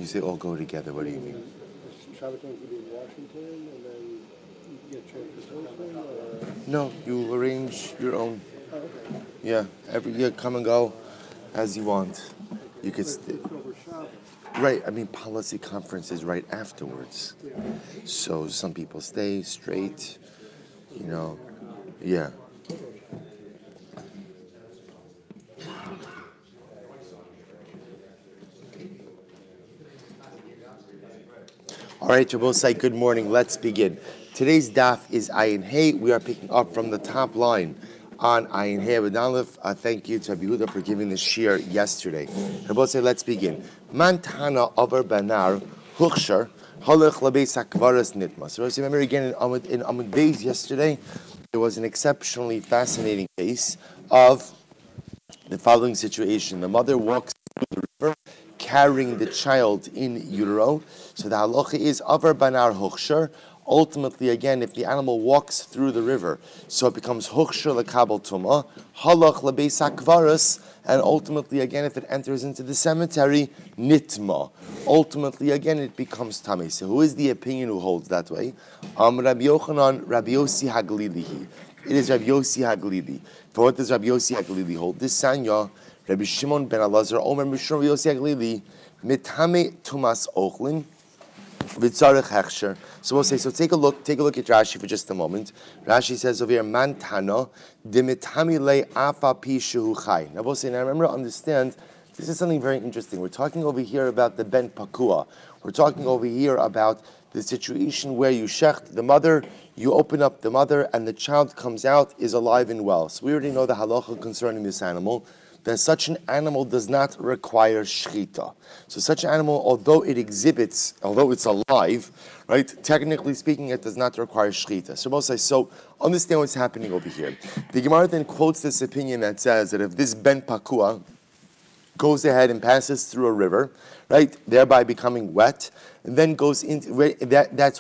you say all go together, what do you mean? Shabbat going to be in Washington, and then you get transportation, or? No, you arrange your own. Oh, okay. Yeah, every year come and go as you want. You could stay. Right, I mean, policy conference is right afterwards. Yeah. So some people stay straight, yeah. All right, Jabosai, good morning. Let's begin. Today's daf is Ayin Hey. We are picking up from the top line on Ayin Hey with Aleph. Thank you to Rabbi Yehuda for giving the shir yesterday. Jabosai, let's begin. Man Tana over Banar Huchshar Halach Labeis Hakvaras Nitma. So remember again in Amud Beis yesterday, there was an exceptionally fascinating case of the following situation. The mother walks through the river carrying the child in utero. So the halacha is avar banar huchshar. Ultimately, again, if the animal walks through the river, so it becomes huchshar lekabel tuma, halach lebeis hakvaras, and ultimately, again, if it enters into the cemetery, nitma. Ultimately, again, it becomes tamei. So who is the opinion who holds that way? Rabbi Yochanan, Rabbi Yossi Haglili. It is Rabbi Yossi Haglili. For what does Rabbi Yossi Haglili hold? This sanya, Rabbi Shimon ben Elazar, Omer Mishra Rabbi Yossi Haglili, mitame tumas ochlin, v'tzarech hechsher. So we'll say, so take a look at Rashi for just a moment. Rashi says over here, man tana, dimitami le afa pi shehu chai. Now we'll say, now remember, understand, this is something very interesting. We're talking over here about the ben pakua. We're talking over here about the situation where you shecht the mother, you open up the mother, and the child comes out, is alive and well. So we already know the halacha concerning this animal, that such an animal does not require shchita. So such an animal, although it's alive, right, technically speaking, it does not require shchita. So Mosai, so understand what's happening over here. The Gemara then quotes this opinion that says that if this ben pakua goes ahead and passes through a river, right, thereby becoming wet, and then goes into that's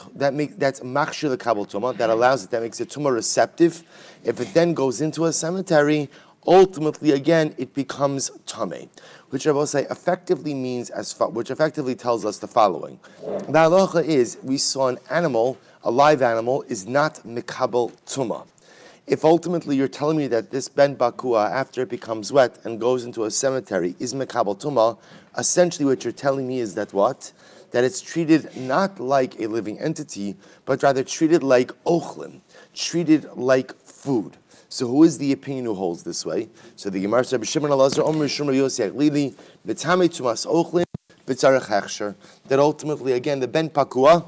machshir the kabel tuma, that allows it, that makes it tuma receptive. If it then goes into a cemetery, ultimately again it becomes tamei, which I will say effectively means which effectively tells us the following: the halacha is we saw an animal, a live animal, is not mikabel tuma. If ultimately you're telling me that this ben bakua, after it becomes wet and goes into a cemetery, is mekabel tuma, essentially what you're telling me is that what? That it's treated not like a living entity, but rather treated like ochlin, treated like food. So who is the opinion who holds this way? So the Gemara says, Shimon Elazar, Omer Shmuel Yosef Lili, B'tamei tumas ochlin, b'tzarech hechsher. That ultimately, again, the ben pakua,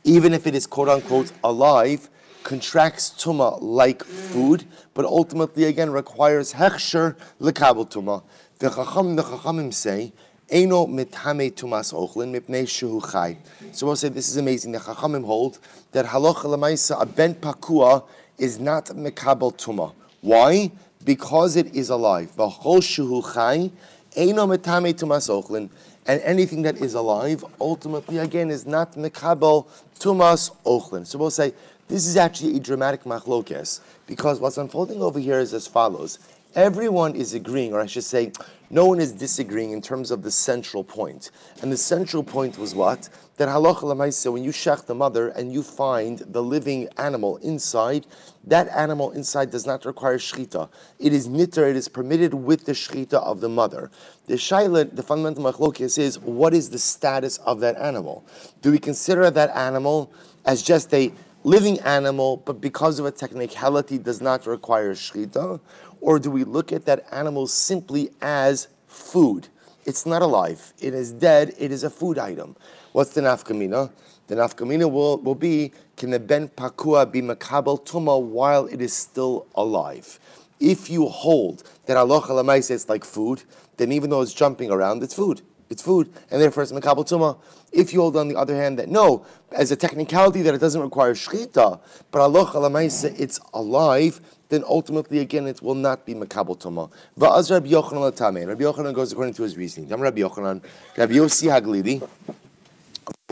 even if it is quote unquote alive, contracts tuma like food, but ultimately again requires hechsher lekabel tuma. The Chachamim say, Eino mitame tumas ochlin mipnei shehu chai. So we'll say this is amazing. The Chachamim hold that halacha lemaisa a ben pakua is not mekabel tuma. Why? Because it is alive. V'chol shehu chai eino mitame tumas ochlin. And anything that is alive, ultimately again, is not mekabel tumas ochlin. So we'll say this is actually a dramatic machlokes, because what's unfolding over here is as follows. Everyone is agreeing, or I should say, no one is disagreeing in terms of the central point. And the central point was what? That halacha l'maisa, when you shech the mother and you find the living animal inside, that animal inside does not require shchita. It is nitter, it is permitted with the shchita of the mother. The shayla, the fundamental machlokes is, what is the status of that animal? Do we consider that animal as just a living animal, but because of a technicality does not require shchita? Or do we look at that animal simply as food? It's not alive. It is dead. It is a food item. What's the nafkamina? The nafkamina will be, can the ben pakua be makabel tuma while it is still alive? If you hold that halacha l'maisa is like food, then even though it's jumping around, it's food. It's food, and therefore it's makabel tuma. If you hold on the other hand that no, as a technicality that it doesn't require shchita, but halacha l'maisa it's alive, then ultimately again it will not be makabel tuma. Va'az Rabbi Yochanan l'tamei. Rabbi Yochanan goes according to his reasoning. Tam Rabbi Yochanan, Rabbi Yossi Haglili,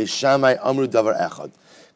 Shammai Amru Davar Echad.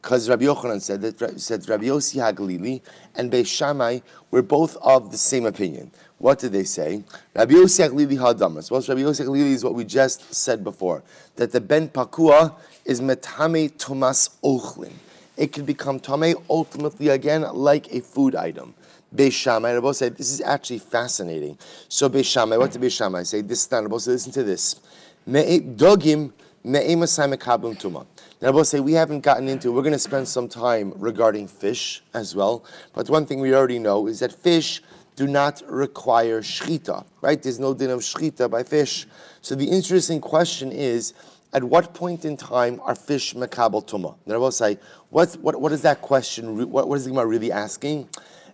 because Rabbi Yochanan said Rabbi Yossi HaGalili and Beis Shammai were both of the same opinion. What did they say? Rabbi Yossi HaGalili Hadamas. Well, Rabbi Yossi HaGalili is what we just said before, that the ben pakua is metame tumas ochlin. It can become tamei ultimately again like a food item. Beis Shammai, Rabbi said, this is actually fascinating. So Beis Shammai, what did Beis Shammai say? This is not, Rabbi said, listen to this. Dogim me'emasai mekablim tuma. Now, Rabbi say, we haven't gotten into, we're going to spend some time regarding fish as well. But one thing we already know is that fish do not require shchita, right? There's no din of shchita by fish. So the interesting question is, at what point in time are fish mekabel tuma? Now, Rabbi say, what is that question? What is the Gemara really asking?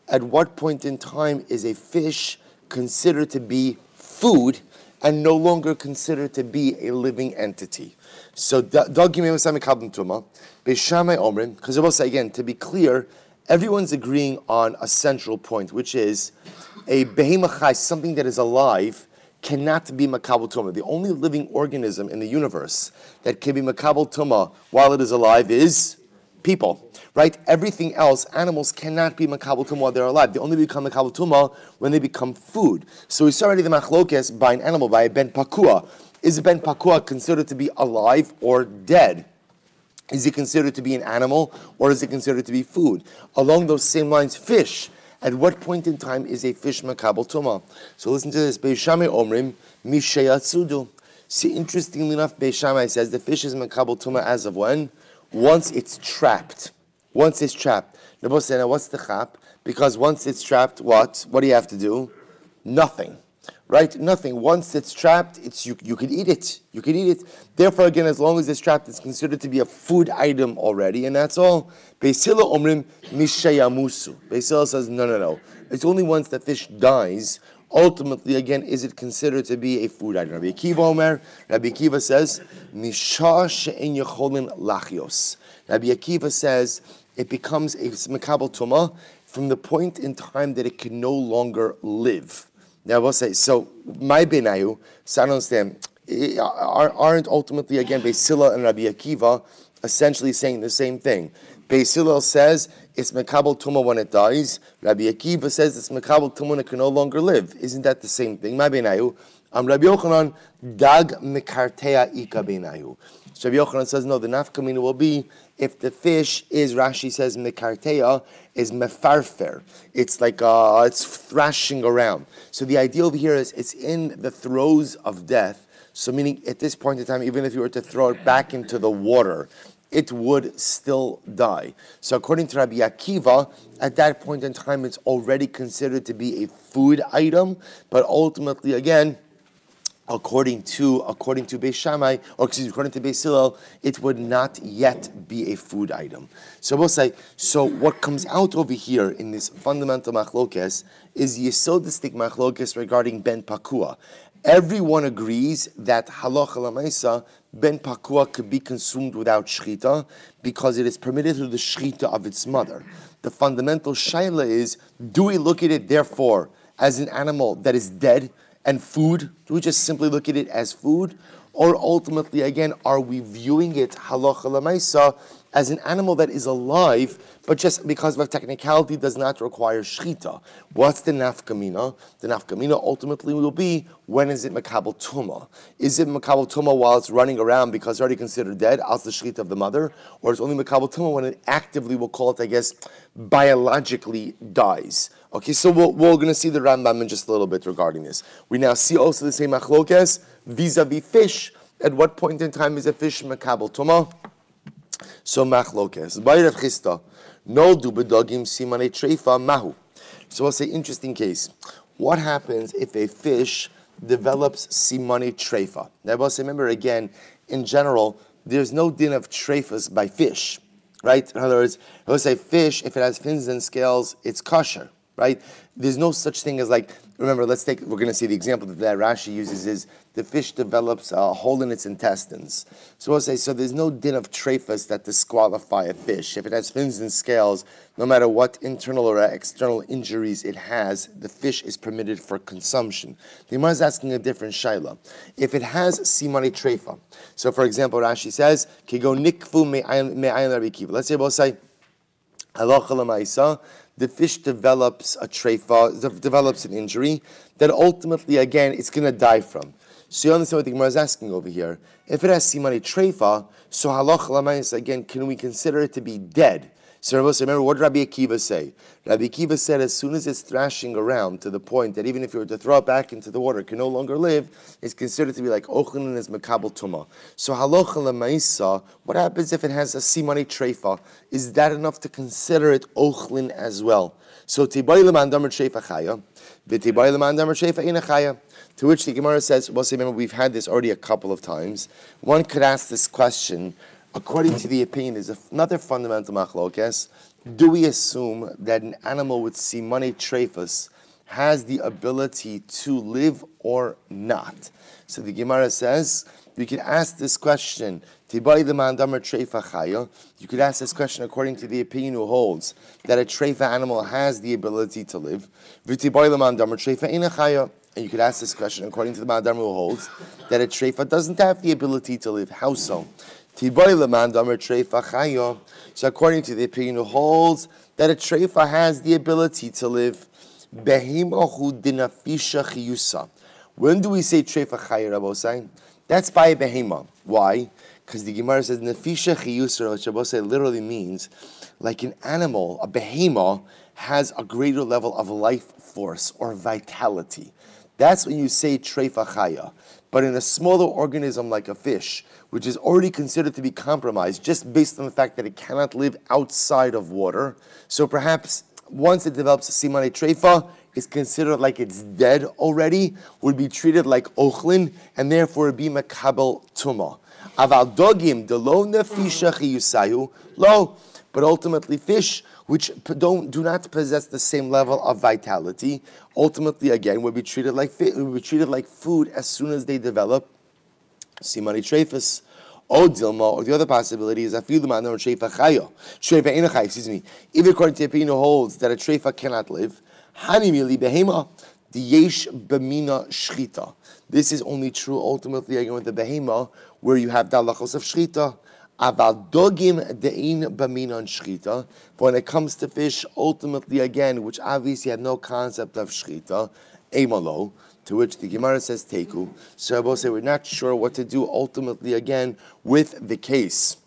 At what point in time is a fish considered to be food and no longer considered to be a living entity? So, Dagim Emasai Mekablim Tuma, Beis Shammai Omrim, because I will say again, to be clear, everyone's agreeing on a central point, which is a behemah chai, something that is alive, cannot be Mekabel Tuma. The only living organism in the universe that can be Mekabel Tuma while it is alive is people, right? Everything else, animals cannot be Mekabel Tumah while they're alive. They only become Mekabel Tumah when they become food. So we saw already the machlokes by an animal, by a ben pakua. Is a ben pakua considered to be alive or dead? Is it considered to be an animal or is it considered to be food? Along those same lines, fish. At what point in time is a fish Mekabel Tumah? So listen to this. Beis Shammai Omrim, Mishayatsudu. See, interestingly enough, Beis Shammai says the fish is Mekabel Tumah as of when? Once it's trapped. Once it's trapped. Rabbi said, now what's the chap? Because once it's trapped, what? What do you have to do? Nothing. Right? Nothing. Once it's trapped, you can eat it. You can eat it. Therefore, again, as long as it's trapped, it's considered to be a food item already, and that's all. Beis Hillel omrim mishayamusu. Beis Hillel says, no. It's only once the fish dies. Ultimately, again, is it considered to be a food item? Rabbi Akiva says, Misha she'en yecholin lachios. Rabbi Akiva says, it becomes a mekabel tumah from the point in time that it can no longer live. Now, I will say, so, my benayu, so I don't understand, aren't ultimately, again, Beis Hillel and Rabbi Akiva essentially saying the same thing? Beis Hillel says it's mekabel tumah when it dies. Rabbi Akiva says it's mekabel tumah when it can no longer live. Isn't that the same thing? My benayu. Rabbi Yochanan dag mekartea ika benayu. So Rabbi Yochanan says no. The nafkamina will be if the fish is, Rashi says mekartea is mefarfer. It's like it's thrashing around. So the idea over here is it's in the throes of death. So meaning at this point in time, even if you were to throw it back into the water, it would still die. So according to Rabbi Akiva, at that point in time, it's already considered to be a food item, but ultimately, again, according to Beis Shammai, according to Beis Hillel, it would not yet be a food item. So we'll say, so what comes out over here in this fundamental machlokes is yesodistic machlokes regarding ben pakua. Everyone agrees that halacha l'maisa ben pakua could be consumed without shchita because it is permitted through the shchita of its mother. The fundamental shaila is, do we look at it therefore as an animal that is dead and food? Do we just simply look at it as food? Or ultimately, again, are we viewing it halacha l'maisa as an animal that is alive, but just because of a technicality does not require shchita? What's the nafkamina? The nafkamina ultimately will be, when is it mekabel tumah? Is it mekabel tumah while it's running around because it's already considered dead, as the shchita of the mother? Or it's only mekabel tumah when it actively, we'll call it, I guess, biologically dies? Okay, so we're going to see the Rambam in just a little bit regarding this. We now see also the same machlokes vis-a-vis fish. At what point in time is a fish mekabel tumah? So machlokes. Bayrav chista. No du bedogim simane treifa mahu. So I'll say, interesting case. What happens if a fish develops simane treifa? Now I'll say, remember again, in general, there's no din of treifas by fish, right? In other words, I will say fish, if it has fins and scales, it's kosher. right? There's no such thing as like, remember, we're going to see the example that Rashi uses is the fish develops a hole in its intestines. So we'll say, so there's no din of trephus that disqualify a fish. If it has fins and scales, no matter what internal or external injuries it has, the fish is permitted for consumption. The Gemara is asking a different shaila. If it has simani trefa, so for example, Rashi says, Kigo nikfu me'ayin Rabbi Akiva. Let's say, we'll say, halacha l'maisa, the fish develops a trefa, develops an injury that ultimately, again, it's going to die from. So you understand what the Gemara is asking over here. If it has simani trefa, so halacha l'maisa, again, can we consider it to be dead? So remember, what did Rabbi Akiva say? Rabbi Akiva said as soon as it's thrashing around to the point that even if you were to throw it back into the water, it can no longer live, it's considered to be like ochlin and is mekabel tuma. So halacha l'maisa, what happens if it has a simani trefa? Is that enough to consider it ochlin as well? So tibay leman damer trefa chaya, v'tibay leman damer trefa ina chaya. To which the Gemara says, well, see, remember, we've had this already a couple of times. One could ask this question, according to the opinion, is another fundamental machlokes. Do we assume that an animal with simani trephus has the ability to live or not? So the Gemara says, we could ask this question, Tibai the mandamar trefa chaya. You could ask this question according to the opinion who holds that a trefa animal has the ability to live. V'tibai the mandamar trefa ina chaya. And you could ask this question according to the mandamar who holds that a trefa doesn't have the ability to live. How so? So according to the opinion who holds that a trefa has the ability to live, when do we say trefa chaya, Rabbi? That's by a behema. Why? Because the Gemara says nefisha chiyusa, which Rabbi literally means like an animal, a behema has a greater level of life force or vitality. That's when you say trefa chaya. But in a smaller organism like a fish, which is already considered to be compromised just based on the fact that it cannot live outside of water, so perhaps once it develops a simani trefa, it's considered like it's dead already, would be treated like ochlin, and therefore be makabel tuma. Aval dogim delo nefisha chiyusayu lo, but ultimately fish which do not possess the same level of vitality, ultimately again would be treated like food as soon as they develop simani trephus. Or Dilma, or the other possibility is afilu manor trefa chaya, trefa ina chaya. Excuse me. Even according to the opinion who holds that a trefa cannot live, hanimili behema the yesh b'mina shchita. This is only true ultimately again with the behema where you have the halachos of shchita. Aval dogim de'in b'minan shchita. When it comes to fish, ultimately again, which obviously had no concept of shchita, emalo, to which the Gemara says teku. So Rabbi say we're not sure what to do ultimately again with the case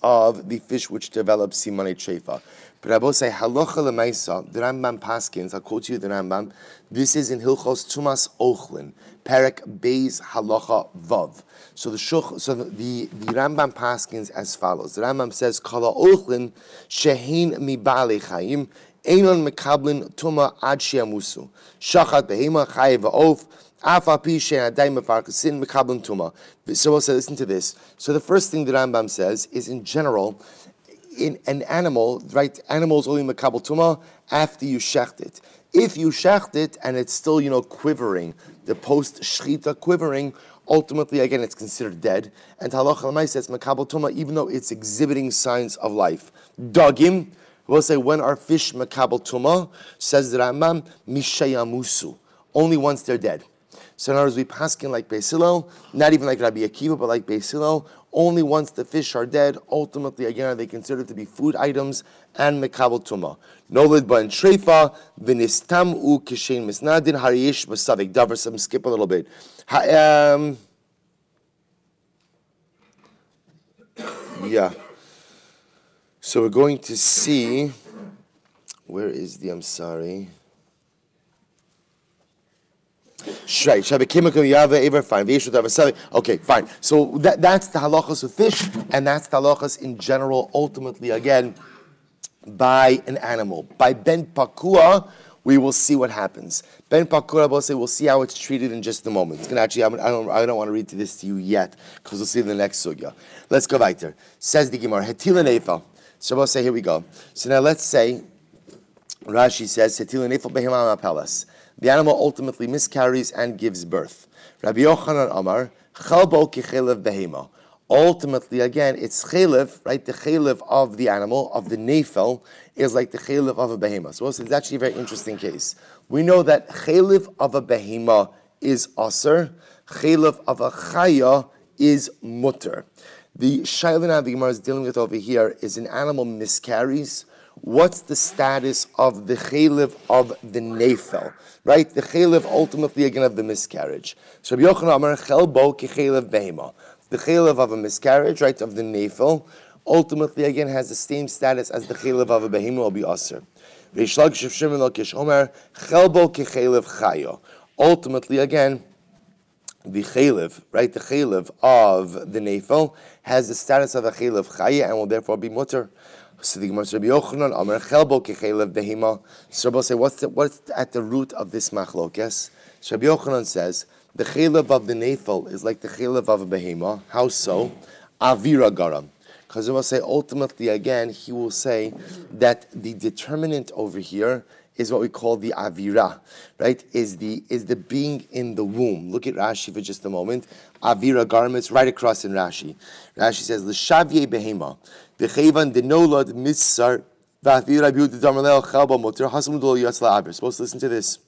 of the fish which develops simani trefa. But Rabbi say halacha lemaisa, the Rambam paskins. I'll quote you the Rambam. This is in Hilchos Tumas Ochlin, Perek Beis Halacha Vav. So the Rambam paskins as follows. The Rambam says Kala Ochlin Shehin Mi Baalei Chaim Einon Mekablin Tuma Ad Sheamusu Shachat Behema Chayev Va'of Afa Pi Shein Adayim Mefarkasin Mekablin Tuma. So we'll say, listen to this. So the first thing the Rambam says is in general, in an animal, right? Animals only mekabel tuma after you shecht it. If you shecht it and it's still, quivering, the post shchita quivering, ultimately again it's considered dead. And halacha l'may says mekabel tuma even though it's exhibiting signs of life. Dagim, we'll say when are fish mekabel tuma? Says the Rambam mishayamusu, only once they're dead. So in other words, we paskin like Beis Hillel, not even like Rabbi Akiva, but like Beis Hillel. Only once the fish are dead, ultimately again are they considered to be food items and mekabel tuma. Nolid ban treifa v'nistam u kishein misnadin hariyesh b'savik davar. So skip a little bit. Yeah. So we're going to see. Where is the? I'm sorry. Okay, fine. So that's the halachas of fish, and that's the halachas in general, ultimately, again, by an animal. By ben pakua, we will see what happens. Ben pakua, we'll see how it's treated in just a moment. It's gonna actually, I don't want to read this to you yet, because we'll see in the next sugya. Let's go weiter. Says the Gemara, Hetila Nefa. So we'll say, here we go. So now let's say, Rashi says, the animal ultimately miscarries and gives birth. Rabbi Yochanan Amar, Chalbo kichelev behema. Ultimately, again, it's chelev, right? The chelev of the animal, of the nefel, is like the chelev of a behema. So it's actually a very interesting case. We know that chelev of a behema is aser, chelev of a chaya is mutter. The shaila the Gemara is dealing with over here is an animal miscarries. What's the status of the chelev of the nefel? Right? The chelev ultimately again of the miscarriage. So Rabbi Yochanan Amar chelbo kichelev behema. The chelev of a miscarriage, right, of the nefel, ultimately again has the same status as the chelev of a behema will be aser. Reish Lakish Shimon Lakish Omer chelbo kichelev chaya. Ultimately again, the chelev, right, the chelev of the nefel has the status of a chelev chaya and will therefore be mutter. So the Gemara says, Rabbi Yochanan Amar chelbo kichelev behema. So Rabbi say, what's at the root of this machlokes? So Rabbi Yochanan says, the chelev of the nefel is like the chelev of a behema. How so? Avira garam. Because he will say, ultimately, again, he will say that the determinant over here is what we call the avira, right? Is the being in the womb. Look at Rashi for just a moment. Avira garments right across in Rashi. Rashi says, l'shavye behema, v'chevan denolad mitzar, v'avira b'yud d'damalel chalba moter, hasam d'ol yatzla abir. Supposed to listen to this.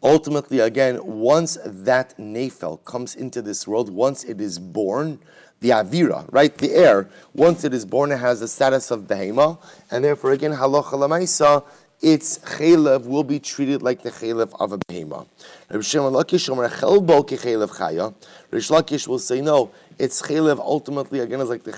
Ultimately, again, once that nefel comes into this world, once it is born, the avira, right, the air, once it is born, it has the status of behema, and therefore, again, halacha lamaisa, its chelev will be treated like the chelev of a behema. Rabbi Shimon Lakish Omer chelbo kichelev chaya. Rish Lakish will say no, its chelev ultimately again is like the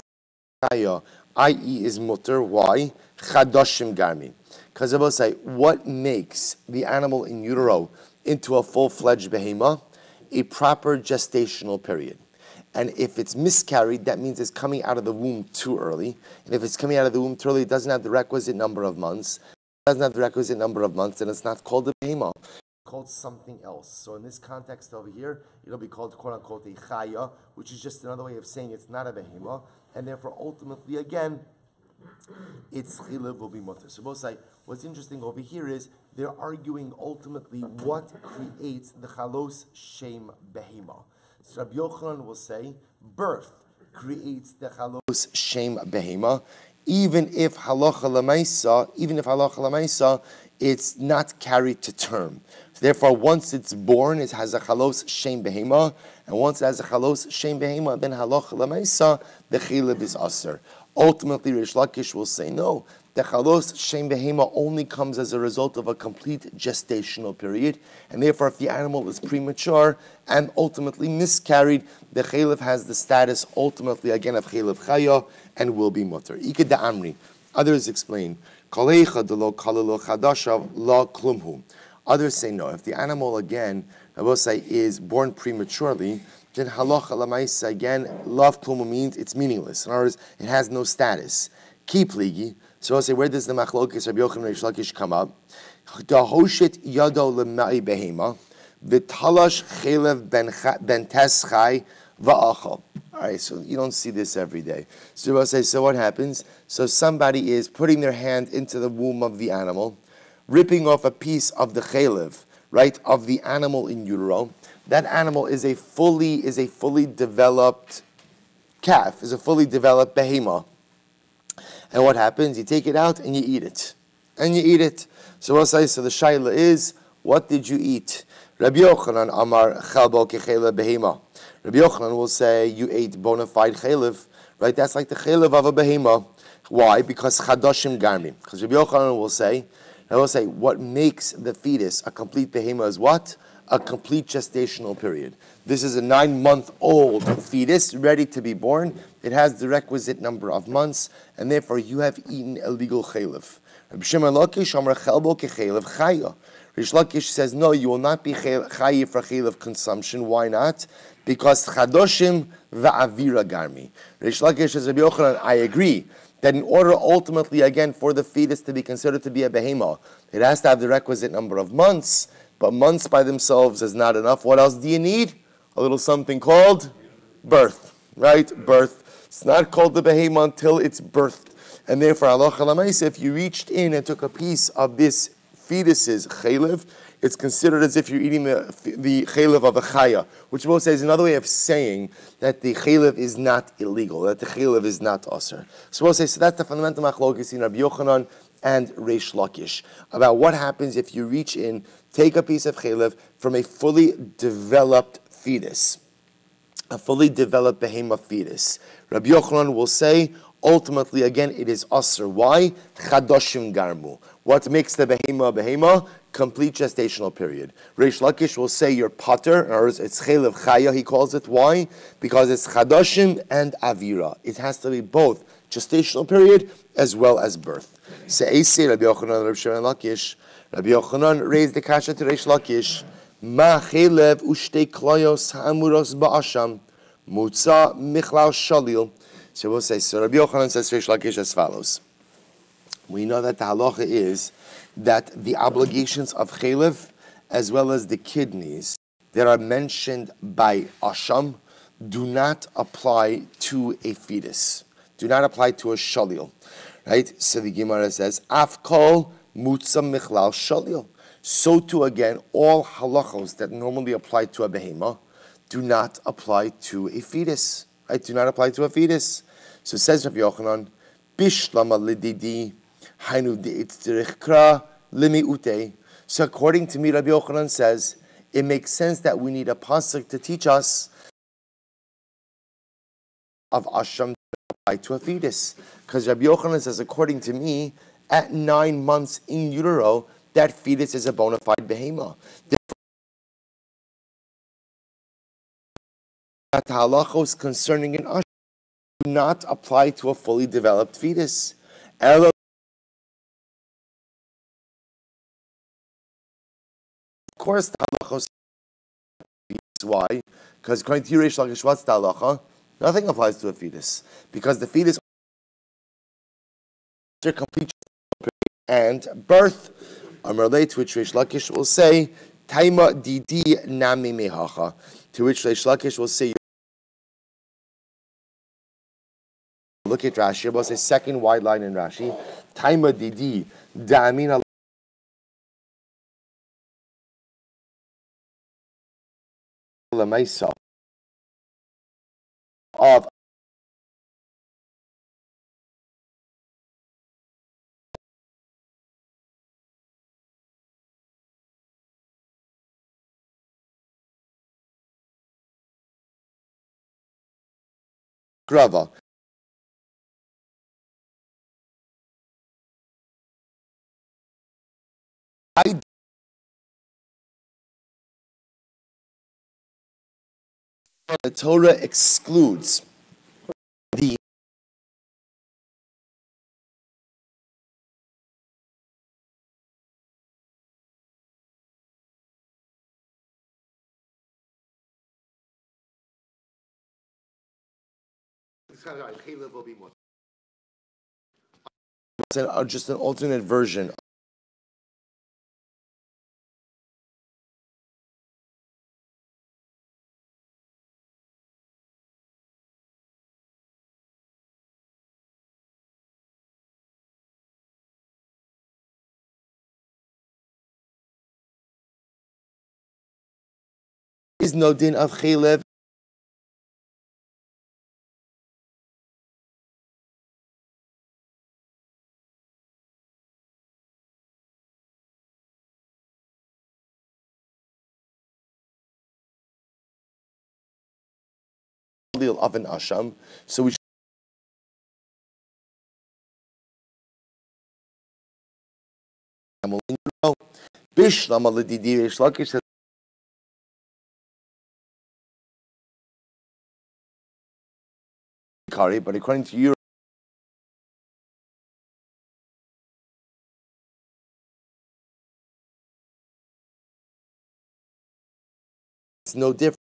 chaya, i.e. is mutter. Why? Chadashim garmi. Because I will say, what makes the animal in utero into a full-fledged behema? A proper gestational period. And if it's miscarried, that means it's coming out of the womb too early. And if it's coming out of the womb too early, it doesn't have the requisite number of months. It doesn't have the requisite number of months, and it's not called a behema. It's called something else. So in this context over here, it'll be called, quote-unquote, a chaya, which is just another way of saying it's not a behema. And therefore, ultimately, again, its chelev will be mutter. So both say, what's interesting over here is they're arguing ultimately what creates the chalos shem behema. So Rabbi Yochanan will say, birth creates the chalos shem behema, even if halacha lamaisa, it's not carried to term. So therefore, once it's born, it has a chalos shem behema, and once it has a chalos shem behema, then halacha lamaisa, the chelev is aser. Ultimately, Rish Lakish will say no. The chalos shem behema only comes as a result of a complete gestational period, and therefore, if the animal is premature and ultimately miscarried, the chelev has the status ultimately again of chelev chaya and will be mutter. Iked da amri. Others explain kaleicha de lo kalelo chadashav la klumhu. Others say no. If the animal again, I will say, is born prematurely, then halacha lamaisa again, lav klumhu means it's meaningless. In other words, it has no status. Ki pligi. So I'll say, where does the machlokes Rabbi Yochanan and Rish Lakish come up? Dahoshet yado lemai behema, v'talash chelev ben teschai va'achal. All right, so you don't see this every day. So I'll say, so what happens? So somebody is putting their hand into the womb of the animal, ripping off a piece of the chelev, right, of the animal in utero. That animal is a fully developed calf, is a fully developed behema. And what happens? You take it out and you eat it. So we'll say, so the shaila is, what did you eat? Rabbi Yochanan Amar chalbo kechelev behema. Rabbi Yochanan will say, you ate bona fide chelev, right? That's like the chelev of a behema. Why? Because chadashim garmi. Because Rabbi Yochanan will say, what makes the fetus a complete behema is what? A complete gestational period. This is a 9-month-old fetus ready to be born. It has the requisite number of months, and therefore you have eaten a legal chelev. Rabbi Shimon Lakish Amar chelbo kechelev chaya. Rish Lakish says, no, you will not be chayiv for chelev consumption. Why not? Because chadoshim va'avira garmi. Rish Lakish says, Rabbi Yochanan, I agree that in order ultimately, again, for the fetus to be considered to be a behema, it has to have the requisite number of months, but months by themselves is not enough. What else do you need? A little something called birth, right? Birth. It's not called the behema until it's birthed. And therefore, halacha l'maaseh, if you reached in and took a piece of this fetus's chaylev, it's considered as if you're eating the chaylev of a chaya, which Shmuel says is another way of saying that the chaylev is not illegal, that the chaylev is not aser. So Shmuel says, so that's the fundamental machlokes in Rabbi Yochanan and Reish Lakish about what happens if you reach in, take a piece of chaylev from a fully developed fetus, a fully developed behemoth fetus. Rabbi Yochanan will say, ultimately, again, it is aser. Why? Chadoshim garmu. What makes the behema a behema? Complete gestational period. Reish Lakish will say you're pater, or it's chaylev chaya, he calls it. Why? Because it's chadoshim and avira. It has to be both gestational period as well as birth. Se'esi Rabbi Yochanan Rabbi Shimon Lakish. Rabbi Yochanan raised the kasha to Reish Lakish. Ma chaylev ushtei klayos ha'amuros ba'asham mutza michlal shalil. So we'll say, so Rabbi Yochanan says Reish Lakish as follows. We know that the halacha is that the obligations of chaylev as well as the kidneys that are mentioned by asham do not apply to a fetus, do not apply to a shalil, right? So the Gemara says, af kol mutza michlal shalil. So too again, all halachos that normally apply to a behema do not apply to a fetus, right? Do not apply to a fetus. So says Rabbi Yochanan, bishlama lididi hainu deitzirichkra limi ute. So according to me, Rabbi Yochanan says, it makes sense that we need a pasuk to teach us of asham to apply to a fetus. Because Rabbi Yochanan says, according to me, at 9 months in utero, that fetus is a bona fide behema. That halachos concerning an asham do not apply to a fully developed fetus. Of course, the halachos. Why? Because according to Reish Lakish, what's the halacha? Nothing applies to a fetus because the fetus is complete and birth. Amarle, to which Reish Lakish will say, Taima didi nami mehacha. To which Reish Lakish will say, look at Rashi. We'll say second wide line in Rashi. Taima didi damina lamaisa of grava. The Torah excludes the just an alternate version. Is no din of chaylev of an asham. So we Bishlam al-Didi Reish Lakish says, but according to you, it's no different.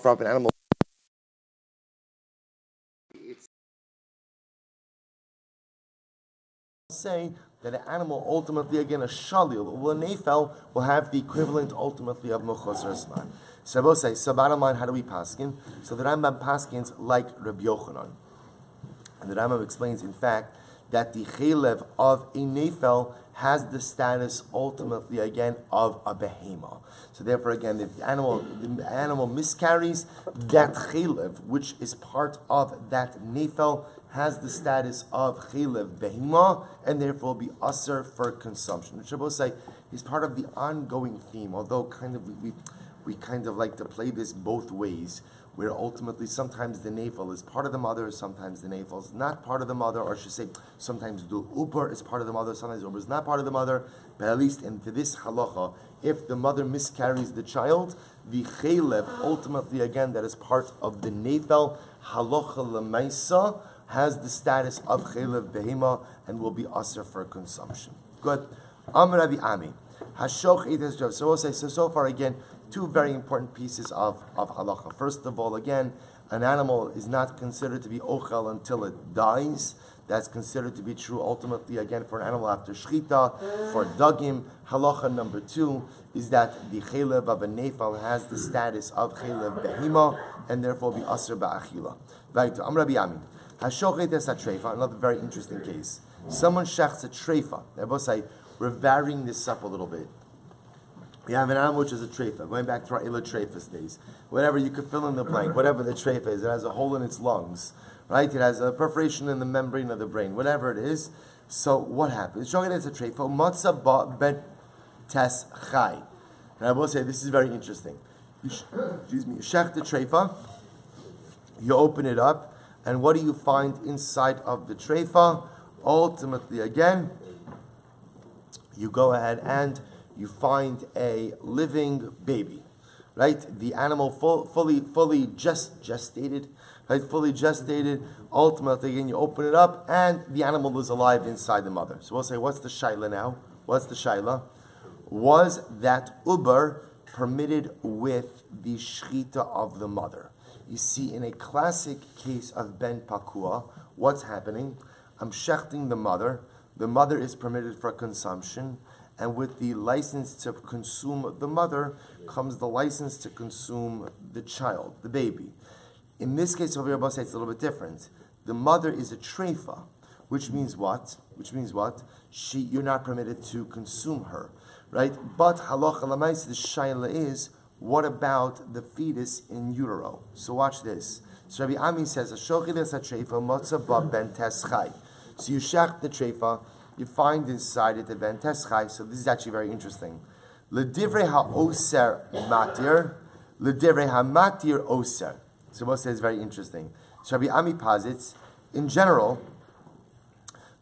For an animal, say that an animal ultimately, again, a shalil, or a nefel, will have the equivalent ultimately of mechusar zman. So I will say, so bottom line, how do we paskin? So the Rambam paskins like Rabbi Yochanan. And the Rambam explains, in fact, that the chelev of a nefel has the status ultimately again of a behema. So therefore, again, if the animal miscarries, that chelev, which is part of that nefel, has the status of chelev behema, and therefore will be usher for consumption. Which I will say is part of the ongoing theme, although kind of we kind of like to play this both ways, where ultimately sometimes the nefel is part of the mother, sometimes the nefel is not part of the mother, or I should say sometimes the uber is part of the mother, sometimes the uber is not part of the mother, but at least into this halacha, if the mother miscarries the child, the chelev, ultimately again, that is part of the nefel, halacha lemaisa, has the status of chelev behema and will be usher for consumption. Good. Rabbi Ami. Hashoch etes jav. So we'll say, so far again, two very important pieces of halacha. First of all, again, an animal is not considered to be ochel until it dies. That's considered to be true ultimately, again, for an animal after shchita, for dagim. Halacha number two is that the chelev of a nefal has the status of chelev behima, and therefore be asr ba'achila. Right, Rabbi Yamin. Hashochet es hatreifa, another very interesting case. Someone shechts a treifa. I will say, we're varying this up a little bit. We have an animal which is a treifa, going back to our ila treifas days. Whatever, you could fill in the blank, whatever the treifa is. It has a hole in its lungs, right? It has a perforation in the membrane of the brain, whatever it is. So what happens? Shochet es a treifa, matzah ba ben tes chai. And I will say, this is very interesting. You shech the treifa, you open it up, and what do you find inside of the treifa? Ultimately, again, you go ahead and you find a living baby, right? The animal fully gestated, right? Fully gestated. Ultimately, again, you open it up, and the animal is alive inside the mother. So we'll say, what's the shaila now? What's the shaila? Was that uber permitted with the shchita of the mother? You see, in a classic case of ben pakua, what's happening? I'm shechting the mother. The mother is permitted for consumption, and with the license to consume the mother comes the license to consume the child, the baby. In this case, over here, Rabbi says it's a little bit different. The mother is a treifa, which means what? You're not permitted to consume her, right? But halacha l'maisa, the shaila is, what about the fetus in utero? So watch this. So Rabbi Ami says, "Ashochid es hatreifa matzah ba ben teschai." So you shech the treifa, you find inside it the ben teschai. So this is actually very interesting. L'divrei ha'oser matir, l'divrei ha'matir oser. So what says very interesting. So Rabbi Ami posits, in general,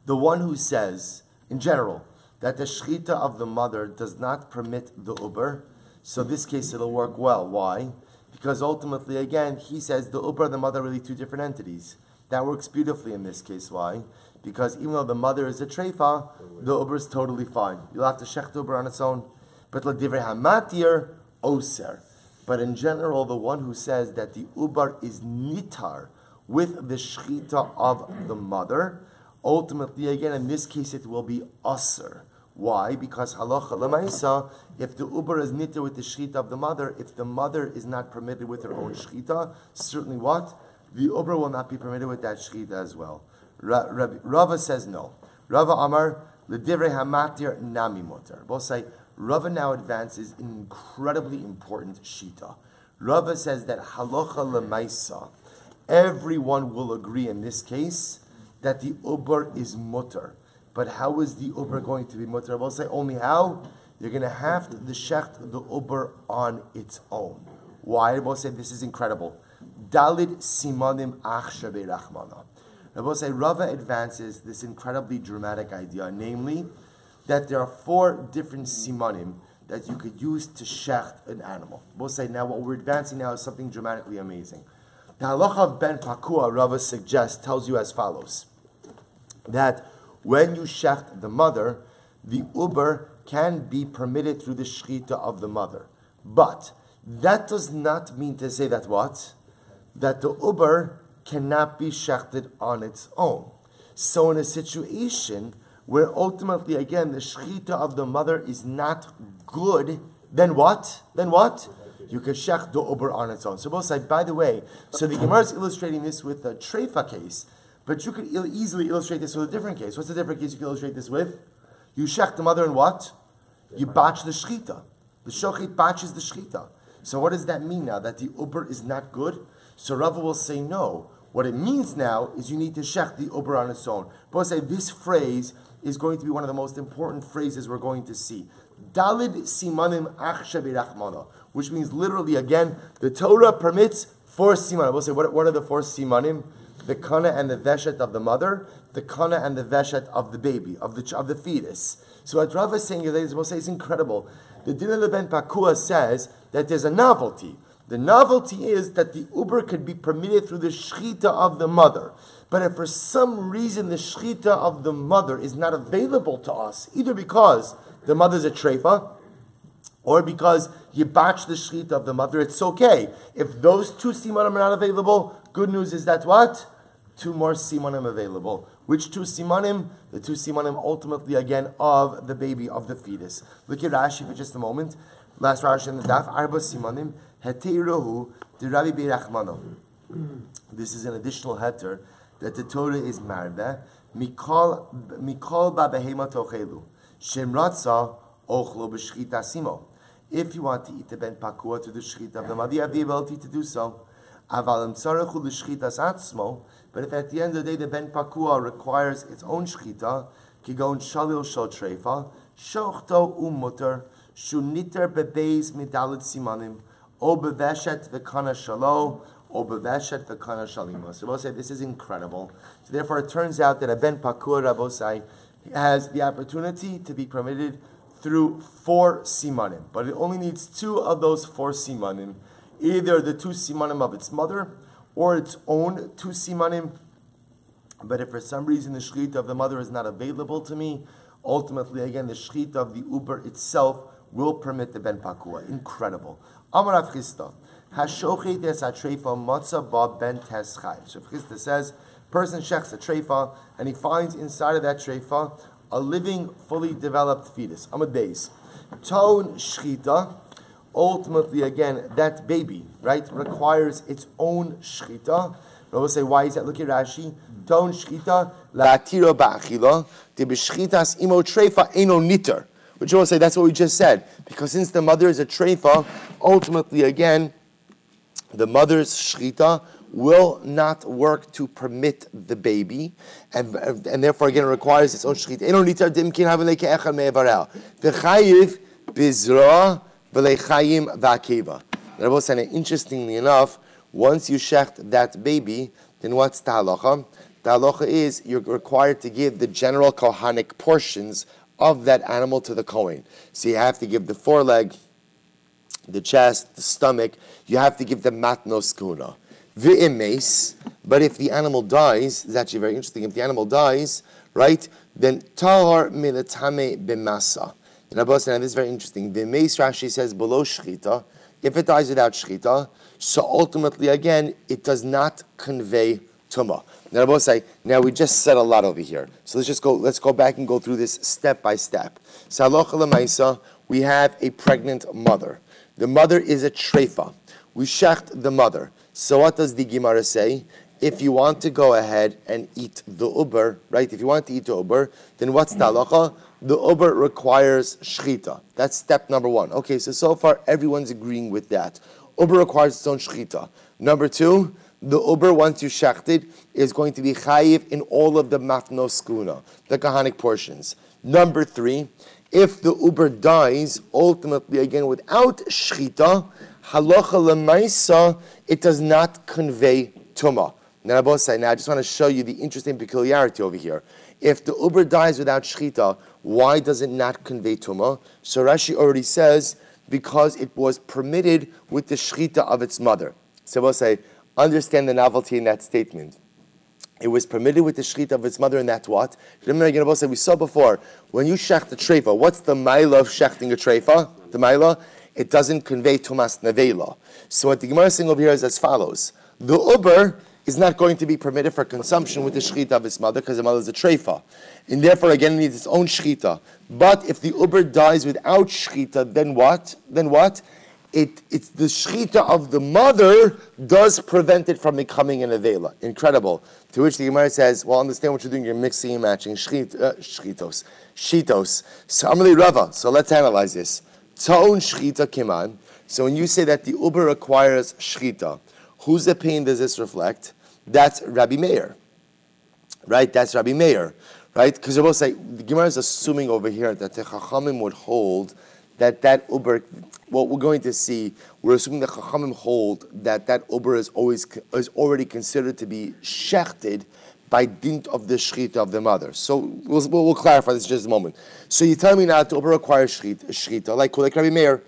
the one who says, in general, that the shchita of the mother does not permit the uber. So this case it'll work well. Why? Because ultimately, again, he says the uber and the mother are really two different entities. That works beautifully in this case. Why? Because even though the mother is a treifa, the uber is totally fine. You'll have to shech the uber on its own. But l'divrei hamatir oser. But in general, the one who says that the uber is nitar with the shchita of the mother, ultimately, again, in this case, it will be aser. Why? Because halacha l'maisa, if the uber is nitar with the shchita of the mother, if the mother is not permitted with her own shchita, certainly what? The uber will not be permitted with that shchita as well. Rava says no. Rava Amar, l'divrei hamatir nami moter. Both say, Rava now advances an incredibly important shita. Rava says that halacha l'maisa, everyone will agree in this case that the uber is mutter. But how is the uber going to be mutter? I will say only how? You're going to have to shecht the uber on its own. Why? I will say this is incredible. Dalid simanim ach shabei rachmana. I will say Rava advances this incredibly dramatic idea, namely that there are 4 different simanim that you could use to shecht an animal. We'll say now what we're advancing now is something dramatically amazing. The halacha of ben pakua, Rava suggests, tells you as follows, that when you shecht the mother, the uber can be permitted through the shchita of the mother. But that does not mean to say that what? That the uber cannot be shechted on its own. So in a situation where ultimately, again, the shechita of the mother is not good, then what? Then what? You can shech the uber on its own. So both say, by the way, so the Gemara is illustrating this with a treifa case, but you could easily illustrate this with a different case. What's the different case you can illustrate this with? You shech the mother and what? You batch the shechita. The shochet batches the shechita. So what does that mean now? That the uber is not good? So Rava will say no. What it means now is you need to shech the uber on its own. Both say this phrase is going to be one of the most important phrases we're going to see. Dalid simanim achsha birachmana, which means literally, again, the Torah permits 4 simanim. We'll say, what are the 4 simanim? The kana and the veshet of the mother, the kana and the veshet of the baby, of the fetus. So what Rav is saying, we'll say, is incredible. The Din of Ben Pakua says that there's a novelty. The novelty is that the uber could be permitted through the shechita of the mother. But if for some reason the shechita of the mother is not available to us, either because the mother's a treifa, or because you batch the shechita of the mother, it's okay. If those 2 simanim are not available, good news is that what? 2 more simanim available. Which 2 simanim? The 2 simanim ultimately, again, of the baby, of the fetus. Look at Rashi for just a moment. Last Rashi in the daf. Arba simanim. Heteirohu de Rabbi Beirachmano. This is an additional heter that the Torah is marbe. Mikol ba behema tochelu. Shem ratza ochlo b'shchita simo. If you want to eat the ben pakua to the shchita of the mother, you have the ability to do so. Avalim tzarechu l'shchitas atzmo. But if at the end of the day the ben pakua requires its own shchita, kigon shalil shal treifa, shochto umuter, shuniter bebeis midalit simanim, o beveshet v'kana shalo, o beveshet v'kana shalima. So we'll say this is incredible. So therefore it turns out that a ben pakua, Rabosai, has the opportunity to be permitted through 4 simanim. But it only needs 2 of those 4 simanim. Either the 2 simanim of its mother, or its own 2 simanim. But if for some reason the shechita of the mother is not available to me, ultimately, again, the shechita of the uber itself will permit the ben pakua. Incredible. Amar Rav Chisda, hashochet es hatreifa matza ba ben tes chayv. So Rav Chisda says, person shechs a treifa, and he finds inside of that treifa a living, fully developed fetus. Amad beis. Ton shechita. Ultimately, again, that baby, right, requires its own shechita. We'll say, why is that? Look at Rashi. Ton shechita la'atiro ba'achila de b'shechitas imo treifa eno niter. Which will say, that's what we just said. Because since the mother is a treifa, ultimately, again, the mother's shechita will not work to permit the baby, and therefore, again, it requires its own shechita. Eno niter dimkin havelei ke'echad me'evarel. V'chayiv bizra v'leichayim v'akeva. Rabbi said, interestingly enough, once you shecht that baby, then what's the halacha? The halacha is you're required to give the general kohanic portions of that animal to the Kohen. So you have to give the foreleg, the chest, the stomach. You have to give the matnos kuna. V'imes, but if the animal dies, it's actually very interesting. If the animal dies, right, then tahar milatame b'masa. And Rabbi said, and this is very interesting. V'imes, Rashi says below shchita. If it dies without shchita, so ultimately, again, it does not convey tumah. Now, Rabbi say, now we just said a lot over here. So let's go back and go through this step by step. So halacha l'maisa, we have a pregnant mother. The mother is a treifa. We shecht the mother. So what does the Gemara say? If you want to go ahead and eat the uber, right? If you want to eat the uber, then what's the halacha? The uber requires shchita. That's step number 1. Okay, so far everyone's agreeing with that. Uber requires its own shchita. Number 2, the uber, once you shechted, is going to be chayiv in all of the matnos kuna, the kahanic portions. Number 3, if the uber dies, ultimately, again, without shchita, halacha l'maisa, it does not convey tumah. Now, I just want to show you the interesting peculiarity over here. If the uber dies without shchita, why does it not convey tumah? So Rashi already says, because it was permitted with the shchita of its mother. So we'll say, understand the novelty in that statement. It was permitted with the shchita of its mother, and that's what? Remember, we saw before, when you shecht a treifa, what's the maila of shechting a treifa? The maila? It doesn't convey tumas nevela. So what the Gemara is saying over here is as follows. The uber is not going to be permitted for consumption with the shechita of its mother, because the mother is a treifa. And therefore, again, it needs its own shechita. But if the uber dies without shechita, then what? It's the shechita of the mother does prevent it from becoming an avela. Incredible. To which the Gemara says, well, understand what you're doing. You're mixing and matching shitos. So Amrli Rava. So let's analyze this. Ta'on shechita kiman. So when you say that the uber requires shechita, whose opinion does this reflect? That's Rabbi Meir. Right? That's Rabbi Meir. Right? Because they're both saying, the Gemara is assuming over here that the Chachamim would hold that uber, what we're going to see, we're assuming the Chachamim hold that uber is already considered to be shechted by dint of the shechita of the mother. So we'll clarify this in just a moment. So you tell me now that uber requires shechita, like Rabbi Meir,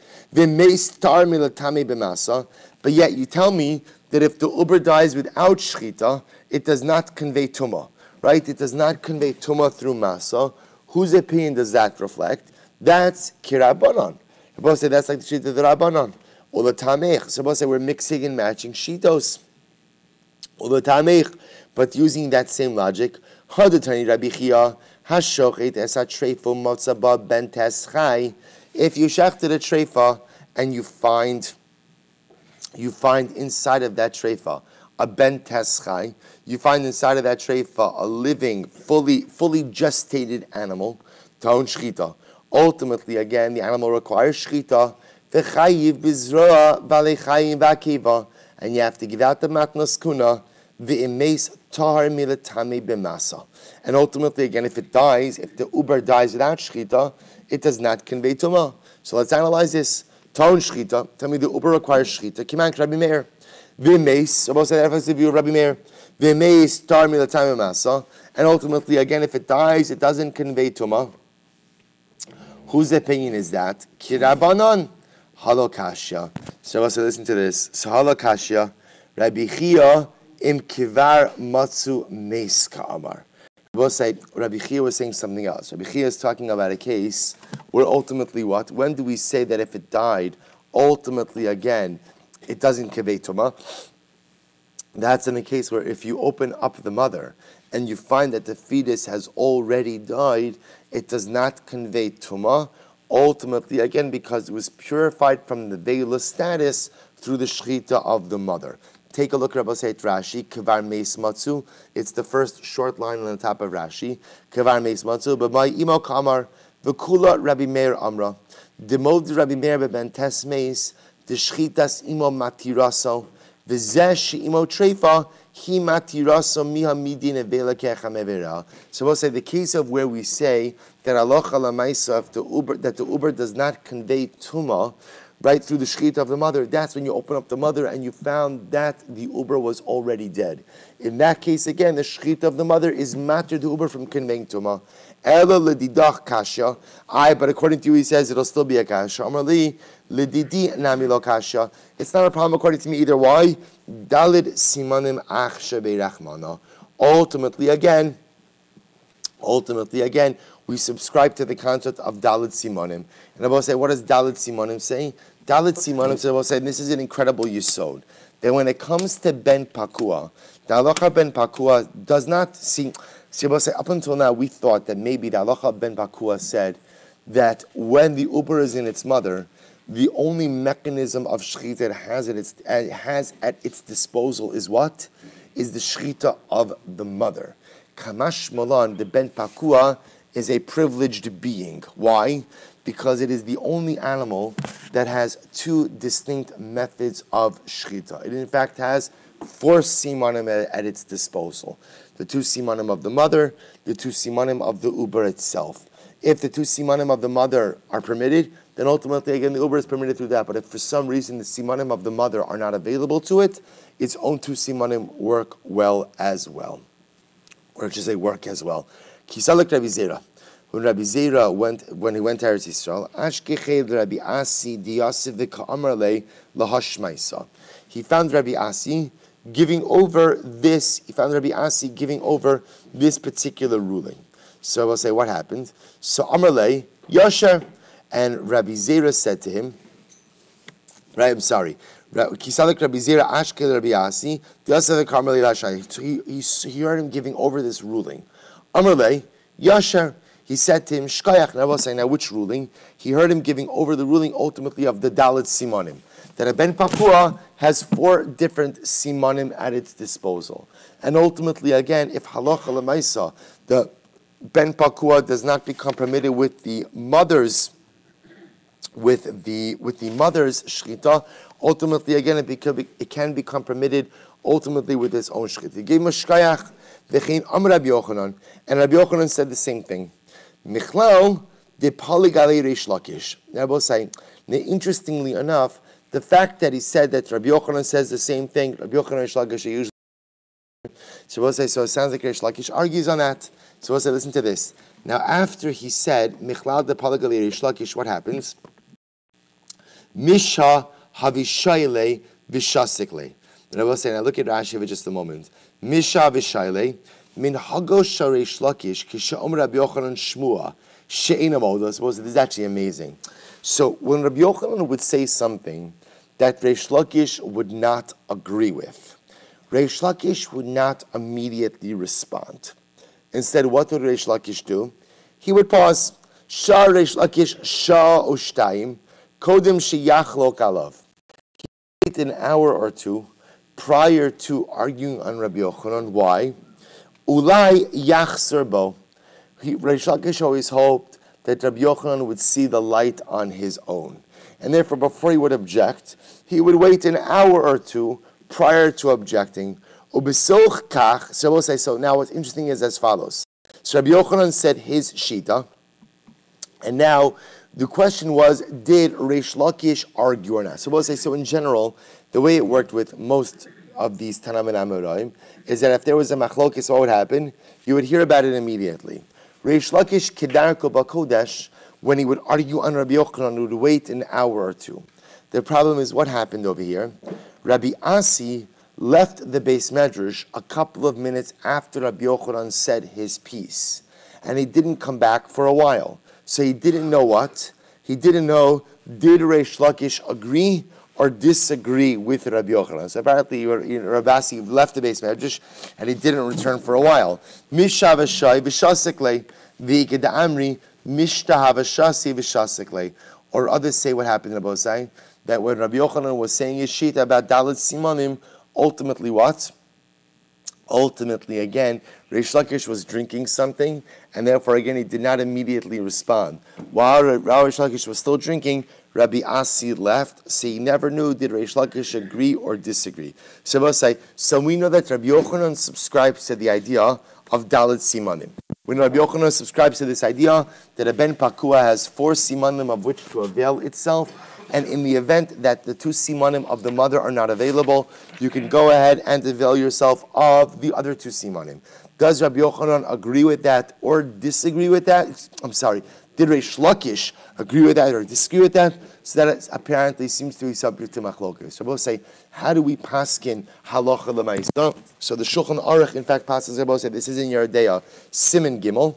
but yet you tell me that if the uber dies without shechita, it does not convey tumah, right? It does not convey tumah through masa. Whose opinion does that reflect? That's kirabanan. Rabbi say that's like the shita of the rabbanon. Ula tamech. So Rabbi say we're mixing and matching shitos. Ula tamech, but using that same logic. Hadutani Rabbi Chia hashochet esa treifo motzaba ben teschai. If you shechted a treifa and you find inside of that treifa a ben teschai, you find inside of that treifa a living, fully gestated animal, taon shchita. Ultimately, again, the animal requires shchita, and you have to give out the matnas kuna, and ultimately, again, if the uber dies without shchita, it does not convey tumah. So let's analyze this. Taon shchita, tell me the uber requires shchita. Kiman Rabbi Meir. V'meis, about that reference to view Rabbi Meir. V'meis tar milatame masa, and ultimately, again, if it dies, it doesn't convey tumah. Whose opinion is that? Kirabanan, halokashya. So listen to this. So halokashya, Rabbi Chia im kivar matzu meis ka'amar. Rabbi Chia was saying something else. Rabbi Chia is talking about a case where ultimately what? When do we say that if it died, ultimately again, it doesn't convey tumah? That's in a case where if you open up the mother and you find that the fetus has already died, it does not convey tumah, ultimately, again, because it was purified from the veilus status through the shechita of the mother. Take a look at Rashi, Kavar Meis Matzu. It's the first short line on the top of Rashi. Kavar Meis Matzu, but my imo kamar, v'kula Rabbi Meir amra. Demod Rabbi Meir ben tes meis, the shchitas imo matiraso, v'zeh she'imo treifa, so we'll say the case of where we say that halacha lamaisa, that the uber does not convey tumah right through the shechita of the mother. That's when you open up the mother and you found that the uber was already dead. In that case, again, the shechita of the mother is matter the uber from conveying tumah. Ela ledidach kasha. But according to you, he says it'll still be a kasha. Amar li ledidi nami lo kasha. It's not a problem according to me either. Why? Dalid simanim ach shebeirachmana. Ultimately, again, we subscribe to the concept of Dalid simanim. And I will say, what does Dalid simanim say? Dalid simanim says, I will say, this is an incredible yesod. That when it comes to ben pakua, the halacha ben pakua does not see. See, I will say, up until now, we thought that maybe the halacha ben pakua said that when the uber is in its mother, the only mechanism of shechita it has at its disposal is what? Is the shechita of the mother. Kamash Malan, the ben pakua, is a privileged being. Why? Because it is the only animal that has two distinct methods of shechita. It in fact has 4 simanim at its disposal. The 2 simanim of the mother, the 2 simanim of the uber itself. If the 2 simanim of the mother are permitted, then ultimately, again, the uber is permitted through that. But if for some reason the simanim of the mother are not available to it, its own 2 simanim work well as well. Or I should say work as well. Kisalik Rabbi Zera. When Rabbi Zera when he went to Eretz Yisrael, Ashkechei Rabbi Asi diyasiv v'ka'amar le lahashmaisa. He found Rabbi Asi giving over this particular ruling. So I will say what happened. So Amar le Yasher, and Rabbi Zera said to him, Kisadik Rabbi Zira Ashkel Rabbi Asi, the other Carmeli Rashai. He heard him giving over this ruling. Amrle, Yasher, he said to him, Shkayach, and I was saying, now which ruling? He heard him giving over the ruling ultimately of the Dalit Simonim. That a Ben Pakua has 4 different Simonim at its disposal. And ultimately, again, if Halacha Lemaisa, the Ben Pakua does not become permitted with the mother's shchita, ultimately again it can become permitted ultimately with its own shchita. He gave him a shkayach, v'chein Rabbi Yochanan, and Rabbi Yochanan said the same thing. Michlal de Paligalei Reish Lakish. Now I will say, interestingly enough, the fact that he said that Rabbi Yochanan says the same thing, Rabbi Yochanan Reish Lakish usually. So we'll say, so it sounds like Reish Lakish argues on that. So we'll say, listen to this. Now after he said Michlal de Paligalei Reish Lakish, what happens? Misha havishayle vishasikle. And I will say, now look at Rashi for just a moment. Misha havishayle min hago shareish lakish kisha omer Rabbi Yochanan shmua she'ena moda. Suppose this is actually amazing. So when Rabbi Yochanan would say something that Reish Lakish would not agree with, Reish Lakish would not immediately respond. Instead, what would Reish Lakish do? He would pause. Shah Reish Lakish shah ushtayim. Kodim sheyachlok alav. He waited an hour or two prior to arguing on Rabbi Yochanan. Why? Ulai yachzer bo. Reish Lakish always hoped that Rabbi Yochanan would see the light on his own. And therefore, before he would object, he would wait an hour or two prior to objecting. Ubesoch kach. So we'll say, so now what's interesting is as follows. So Rabbi Yochanan said his shita, and now the question was, did Reish Lakish argue or not? So we'll say, so in general, the way it worked with most of these Tanam and Amoraim is that if there was a machlokis, what would happen? You would hear about it immediately. Reish Lakish kedarko b'kodesh, when he would argue on Rabbi Yochanan, would wait an hour or two. The problem is what happened over here. Rabbi Asi left the Beis Medrash a couple of minutes after Rabbi Yochanan said his piece, and he didn't come back for a while. So he didn't know what? He didn't know, did Reish Lakish agree or disagree with Rabbi Yochanan? So apparently Rabbi Asi left the Beis Medrash and he didn't return for a while. Misha v'shai v'shasikle v'iked amri mishta havashasi v'shasikle. Or others say what happened in Abosai, that when Rabbi Yochanan was saying his shita about Dalit Simonim, ultimately what? Ultimately, again, Reish Lakish was drinking something, and therefore, again, he did not immediately respond. While Reish Lakish was still drinking, Rabbi Asi left, so he never knew did Reish Lakish agree or disagree. So we'll say, so we know that Rabbi Yochanan subscribes to the idea of Dalit Simanim. When Rabbi Yochanan subscribes to this idea that a Ben Pakua has 4 Simanim of which to avail itself, and in the event that the 2 simanim of the mother are not available, you can go ahead and avail yourself of the other 2 simanim. Does Rabbi Yochanan agree with that or disagree with that? I'm sorry, did Reish Lakish agree with that or disagree with that? So that apparently seems to be subject to machlokes. So we'll say, how do we paskin halacha l'maisa? So the Shulchan Aruch, in fact, passes about say this is in Yeridea, Siman Gimel.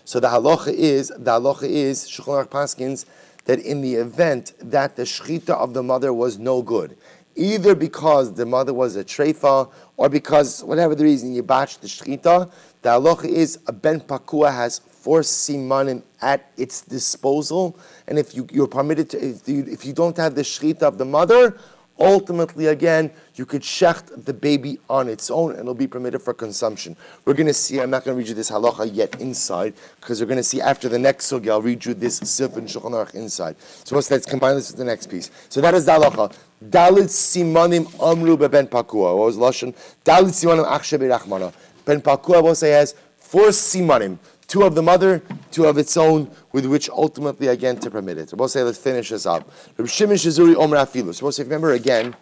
So the halacha is Shulchan Aruch paskins that in the event that the shechita of the mother was no good, either because the mother was a treifa or because whatever the reason you botched the shechita, the halacha is a ben pakua has 4 simanim at its disposal, and if you're permitted to, if you don't have the shechita of the mother, ultimately again you could shecht the baby on its own and it'll be permitted for consumption. We're going to see, I'm not going to read you this halacha yet inside, because we're going to see after the next sugi, I'll read you this sif and Shulchan Aruch inside. So let's combine this with the next piece. So that is the halacha. Dalit simanim amru ben pakua. What was lashon? Dalit simanim achshe berachmana. Ben pakua will say has 4 simanim. 2 of the mother, 2 of its own, with which ultimately again to permit it. So we'll say, let's finish this up. Rabbi Shimon Shizuri Omer Afilu. So we'll say, remember again,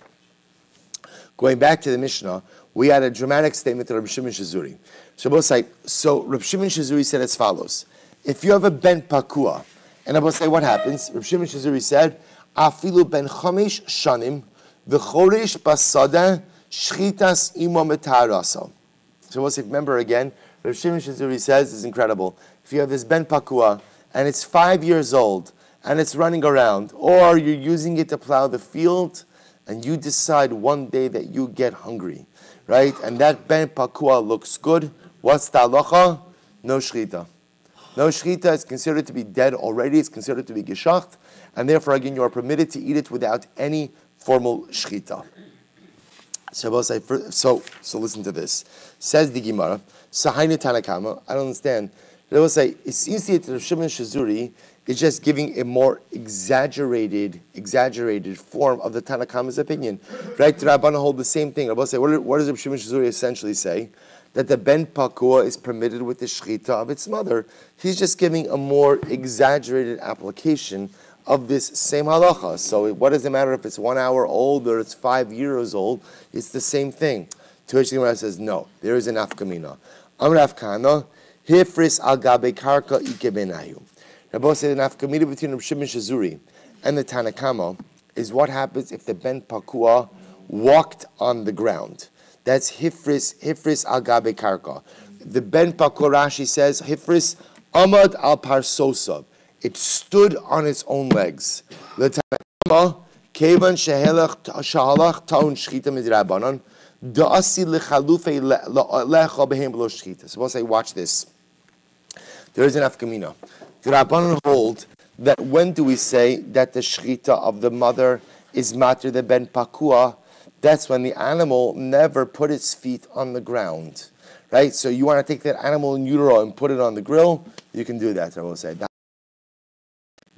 going back to the Mishnah, we had a dramatic statement to Rabbi Shimon Shizuri. So we'll say, so Rabbi Shimon Shizuri said as follows: if you have a ben pakua, and I will say what happens. Rabbi Shimon Shizuri said, Afilu ben chamish shanim v'chorish basada shchitas imo metarasa. So we'll say, remember again. Rav Shimon Shizuri says is incredible. If you have this ben pakua and it's 5 years old and it's running around, or you're using it to plow the field, and you decide one day that you get hungry, right? And that ben pakua looks good. What's the halacha? No shchita. No shchita is considered to be dead already. It's considered to be geshacht, and therefore, again, you are permitted to eat it without any formal shchita. So listen to this. Says the Gemara, Sahaynu Tanakama. I don't understand. They will say it's easy that Rav Shimon Shazuri is just giving a more exaggerated form of the Tanakama's opinion. Right? The Rabbanan hold the same thing. I will say, what does Rav Shimon Shazuri essentially say? That the ben pakua is permitted with the shchita of its mother. He's just giving a more exaggerated application of this same halacha. So what does it matter if it's 1 hour old or it's 5 years old? It's the same thing. To which the Gemara says, no, there is an afkamina. Amr afkana, hifris al gabe karka ike benayu. Rabbi said an afkamina between Rav Shimon Shazuri and the Tanakama is what happens if the ben pakua walked on the ground. That's hifris al gabe karka. The ben pakua Rashi says, hifris amad al parsosav. It stood on its own legs. So we'll say, watch this. There is an afkamina. The Rabbanan hold that when do we say that the shchita of the mother is matir the ben pakua? That's when the animal never put its feet on the ground. Right? So you want to take that animal in utero and put it on the grill, you can do that, I will say.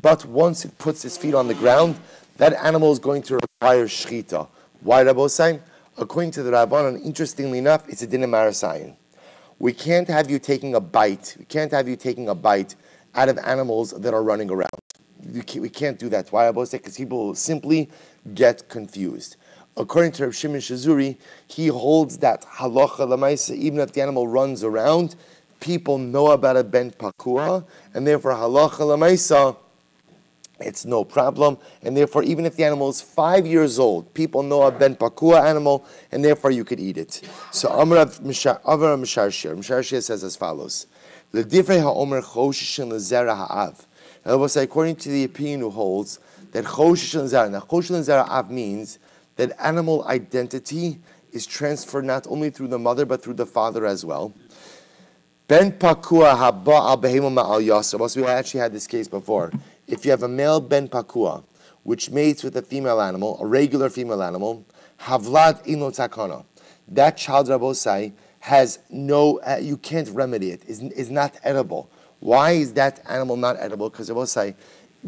But once it puts its feet on the ground, that animal is going to require shchita. Why, Rabbi say? According to the Rabbanan, interestingly enough, it's a din of marasayin. We can't have you taking a bite. We can't have you taking a bite out of animals that are running around. We can't do that. Why, Rabbi say? Because people will simply get confused. According to Rav Shimon Shazuri, he holds that halacha l'maisa, even if the animal runs around, people know about a ben pakua, and therefore halacha l'maisa, it's no problem, and therefore, even if the animal is 5 years old, people know a ben pakua animal, and therefore you could eat it. So Amar Misharshir says as follows: L'divrei ha'omer choshishin l'zera ha'av. I will say, according to the opinion who holds that choshishin l'zera. Now, choshishin l'zera ha'av means that animal identity is transferred not only through the mother but through the father as well. Ben pakua haba al behema ma'al yasser. We actually had this case before. If you have a male ben pakua, which mates with a female animal, a regular female animal, havlad ino takana, that child, Rabosai, has no, you can't remedy it, is not edible. Why is that animal not edible? Because Rabosai,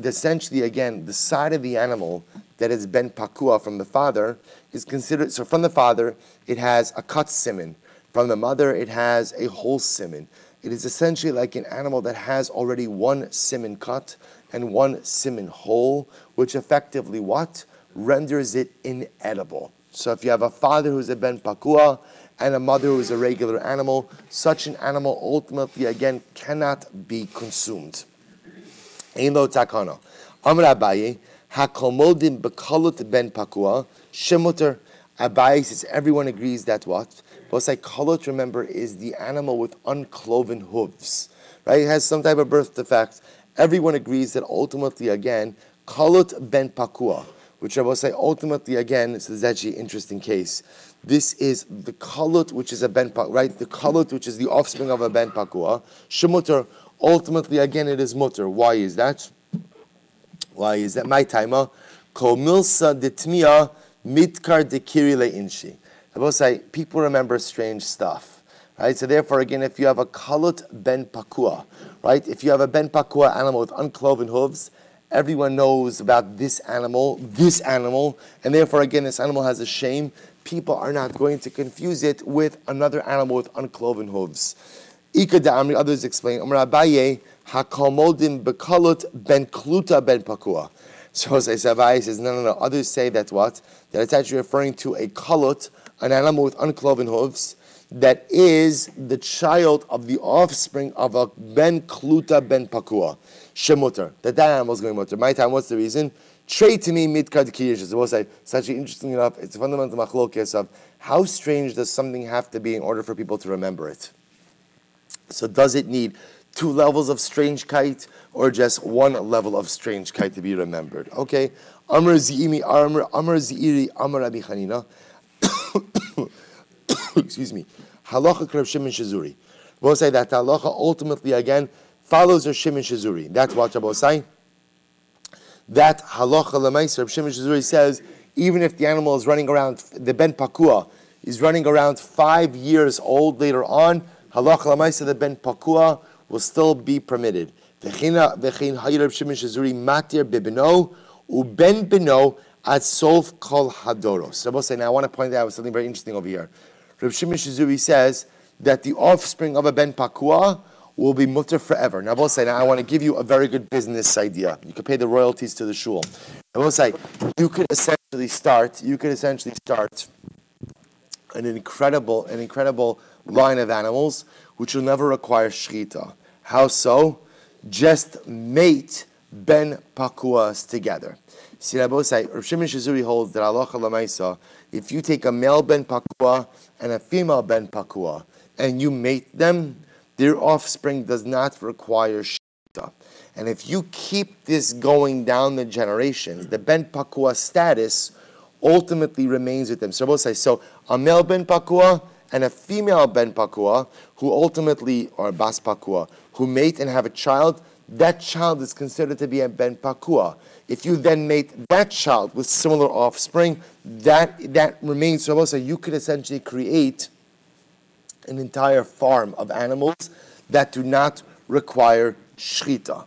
essentially, again, the side of the animal that is ben pakua from the father is considered, so from the father, it has a cut siman. From the mother, it has a whole siman. It is essentially like an animal that has already one siman cut and one siman whole, which effectively what? Renders it inedible. So if you have a father who's a ben pakua and a mother who is a regular animal, such an animal ultimately, again, cannot be consumed. Ein lo takana. Amar Abaye, hakomodim bekalut ben pakua, shemuter. Abaye says everyone agrees that what? But like kalot, remember, is the animal with uncloven hooves. Right? It has some type of birth defect. Everyone agrees that ultimately, again, kalot ben pakua, which I will say ultimately, again, this is actually an interesting case. This is the kalot, which is a ben pakua, right? The kalot, which is the offspring of a ben pakua. Shemuter, ultimately, again, it is mutter. Why is that? Why is that? My timer. Ko milsa detmia mitkar dekiri leinshi. I will say, people remember strange stuff, right? So therefore, again, if you have a kalot ben pakua, right? If you have a ben pakua animal with uncloven hooves, everyone knows about this animal, and therefore, again, this animal has a shame. People are not going to confuse it with another animal with uncloven hooves. Ika da'amri, others explain, Amar Abaye, hakalmodim bekalot ben kluta ben pakua. So as Abaye says, no. Others say that what? That it's actually referring to a kalot, an animal with uncloven hooves, that is the child of the offspring of a ben kluta ben pakua, shemuter. That animal is going to mutter. My time, what's the reason? Trade to me mitkar dekirish. So we'll say, it's actually interesting enough, it's a fundamental machlokes of how strange does something have to be in order for people to remember it. So does it need 2 levels of strange kite, or just 1 level of strange kite to be remembered. Okay? Amr Zi'iri, Amr Rabbi Chanina. Excuse me. Halacha Reb Shimon Shizuri. We'll say that halacha ultimately again follows Reb Shimon Shizuri. That's what Rabbi say. That halacha l'maisa Reb Shimon Shizuri says, even if the animal is running around, the ben pakua is running around 5 years old later on, halacha l'maisa the ben pakua will still be permitted. V'chein hayir Reb Shimon Shizuri matir bibino uben bino at sof kol hadoros. Rabbi say, now I want to point out something very interesting over here. Reb Shimon Shizuri says that the offspring of a ben pakua will be mutter forever. Now, I will say, now I want to give you a very good business idea. You could pay the royalties to the shul. I will say, you could essentially start an incredible line of animals which will never require shchita. How so? Just mate ben pakuas together. See, I will say, Rav Shimon Shizuri holds that halacha l'maisa, if you take a male ben pakua and a female ben pakua and you mate them, their offspring does not require shita. And if you keep this going down the generations, the ben pakua status ultimately remains with them. So both say, so a male ben pakua and a female ben pakua who ultimately, or bas pakua, who mate and have a child, that child is considered to be a ben pakua. If you then mate that child with similar offspring, that remains. So both say, you could essentially create an entire farm of animals that do not require shchita.